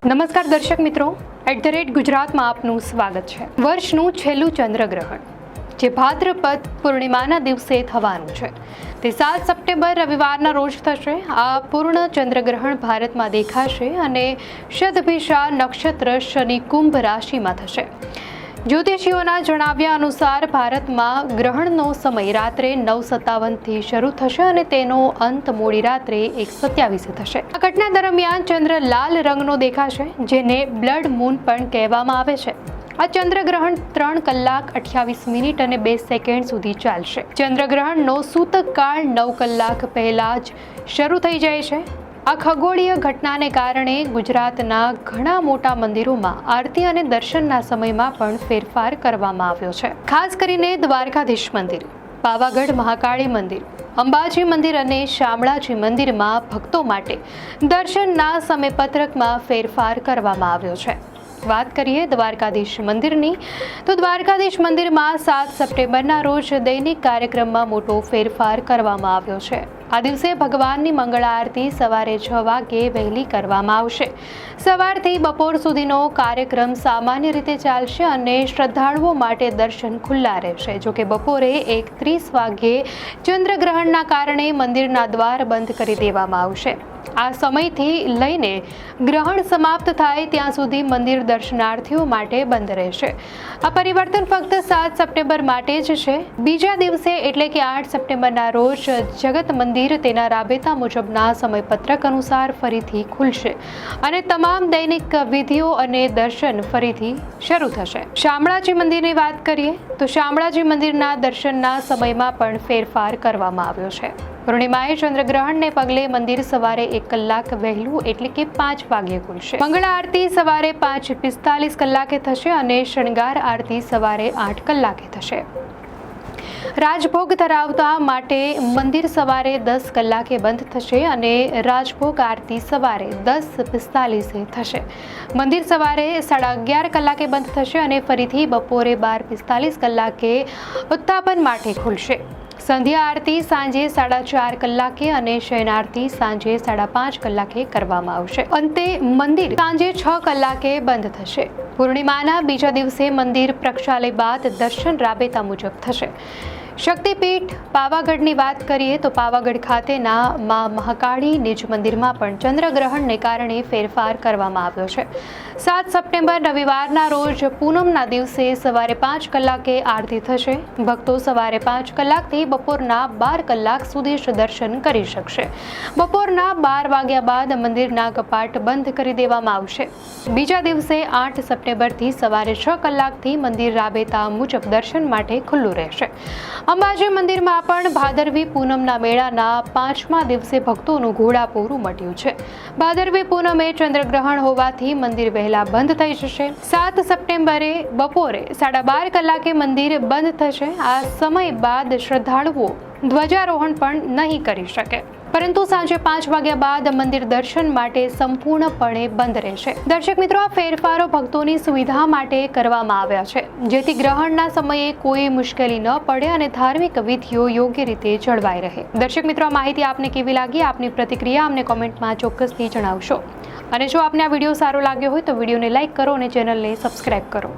નમસ્કાર દર્શક મિત્રો, @ગુજરાતમાં આપનું સ્વાગત છે। વર્ષનું છેલ્લું ચંદ્રગ્રહણ જે ભાદ્રપદ પૂર્ણિમાના દિવસે થવાનું છે તે 7 સપ્ટેમ્બર રવિવારના રોજ થશે। આ પૂર્ણ ચંદ્રગ્રહણ ભારતમાં દેખાશે અને શતભિષા નક્ષત્ર શનિ કુંભ રાશિમાં થશે। જ્યોતિષીઓના જણાવ્યા અનુસાર ભારતમાં ગ્રહણનો સમય રાત્રે 9:57થી શરૂ થશે અને તેનો અંત મોડી રાત્રે 1:27 થશે। આ ઘટના દરમિયાન ચંદ્ર લાલ રંગનો દેખાશે, જેને બ્લડ મૂન પણ કહેવામાં આવે છે। આ ચંદ્રગ્રહણ 3 કલાક 28 મિનિટ અને 2 સેકન્ડ સુધી ચાલશે। ચંદ્રગ્રહણનો સૂતક કાળ 9 કલાક પહેલા જ શરૂ થઈ જાય છે। આ ખગોળીય ઘટનાને કારણે ગુજરાતના ઘણા મોટા મંદિરોમાં આરતી અને દર્શનના સમયમાં પણ ફેરફાર કરવામાં આવ્યો છે। ખાસ કરીને દ્વારકાધીશ મંદિર, પાવાગઢ મહાકાળી મંદિર, અંબાજી મંદિર અને શામળાજી મંદિરમાં ભક્તો માટે દર્શનના સમયપત્રકમાં ફેરફાર કરવામાં આવ્યો છે। વાત કરીએ દ્વારકાધીશ મંદિરની, તો દ્વારકાધીશ મંદિરમાં 7 સપ્ટેમ્બરના રોજ દૈનિક કાર્યક્રમમાં મોટો ફેરફાર કરવામાં આવ્યો છે। આ દિવસે ભગવાનની મંગળા આરતી સવારે 6 વાગે વહેલી કરવામાં આવશે। સવારથી બપોર સુધીનો કાર્યક્રમ સામાન્ય રીતે ચાલશે અને શ્રદ્ધાળુઓ માટે દર્શન ખુલ્લા રહેશે। જોકે બપોરે 1:30 વાગ્યે ચંદ્રગ્રહણના કારણે મંદિરના દ્વાર બંધ કરી દેવામાં આવશે। આ સમયથી લઈને ગ્રહણ સમાપ્ત થાય ત્યાં સુધી મંદિર દર્શનાર્થીઓ માટે બંધ રહેશે। આ પરિવર્તન ફક્ત 7 સપ્ટેમ્બર માટે જ છે। બીજા દિવસે એટલે કે 8 સપ્ટેમ્બરના રોજ જગત મંદિર તેના રાબેતા મુજબના સમયપત્રક અનુસાર ફરીથી ખુલશે અને તમામ દૈનિક વિધિઓ અને દર્શન ફરીથી શરૂ થશે। શામળાજી મંદિરની વાત કરીએ તો શામળાજી મંદિરના દર્શનના સમયમાં પણ ફેરફાર કરવામાં આવ્યો છે। પૂર્ણિમાએ ચંદ્રગ્રહણને પગલે મંદિર સવારે 1 કલાક વહેલું એટલે કે 5 વાગ્યે ખુલશે। મંગળા આરતી સવારે 5:45 કલાકે થશે અને શણગાર આરતી સવારે 8 કલાકે થશે। રાજભોગ ધરાવતા માટે મંદિર સવારે 10 કલાકે બંધ થશે અને રાજભોગ આરતી સવારે 10:45 થશે। મંદિર સવારે 11:30 કલાકે બંધ થશે અને ફરીથી બપોરે 12:45 કલાકે ઉત્થાપન માટે ખુલશે। સંધ્યા આરતી સાંજે 4:30 કલાકે અને શયન આરતી સાંજે 5:30 કલાકે કરવામાં આવશે। અંતે મંદિર સાંજે 6 કલાકે બંધ થશે। પૂર્ણિમાના બીજા દિવસે મંદિર પ્રક્ષાલય બાદ દર્શન રાબેતા મુજબ થશે। શક્તિપીઠ પાવાગઢની વાત કરીએ તો પાવાગઢ ખાતેના મા મહાકાળી નિજ મંદિરમાં પણ ચંદ્રગ્રહણને કારણે ફેરફાર કરવામાં આવ્યો છે। 7 સપ્ટેમ્બર રવિવારના રોજ પૂનમના દિવસે સવારે 5 કલાકે આરતી થશે। ભક્તો સવારે 5 કલાકથી બપોરના 12 કલાક સુધી જ દર્શન કરી શકશે। બપોરના 12 વાગ્યા બાદ મંદિરના કપાટ બંધ કરી દેવામાં આવશે। બીજા દિવસે 8 સપ્ટેમ્બરથી સવારે 6 કલાકથી મંદિર રાબેતા મુજબ દર્શન માટે ખુલ્લું રહેશે। અંબાજી મંદિરમાં પણ ભાદરવી પૂનમના મેળાના 5મા દિવસે ભક્તોનું ઘોડાપૂર ઉમટ્યું છે। ભાદરવી પૂનમે ચંદ્રગ્રહણ હોવાથી મંદિર વહેલા બંધ થઈ જશે। 7 સપ્ટેમ્બરે બપોરે 12:30 કલાકે મંદિર બંધ થશે। આ સમય બાદ શ્રદ્ધાળુઓ ધ્વજારોહણ પણ નહીં કરી શકે, પરંતુ સાંજે 5 વાગ્યા બાદ મંદિર દર્શન માટે સંપૂર્ણપણે બંધ રહેશે। દર્શક મિત્રો, આ ફેરફારો ભક્તોની સુવિધા માટે કરવામાં આવ્યા છે, જેથી ગ્રહણના સમયે કોઈ મુશ્કેલી ન પડે અને ધાર્મિક વિધિઓ યોગ્ય રીતે જળવાઈ રહે। દર્શક મિત્રો, આ માહિતી આપને કેવી લાગી? આપની પ્રતિક્રિયા અમને કોમેન્ટમાં ચોક્કસથી જણાવશો અને જો આપને આ વિડીયો સારો લાગ્યો હોય તો વિડીયોને લાઇક કરો અને ચેનલને સબસ્ક્રાઇબ કરો।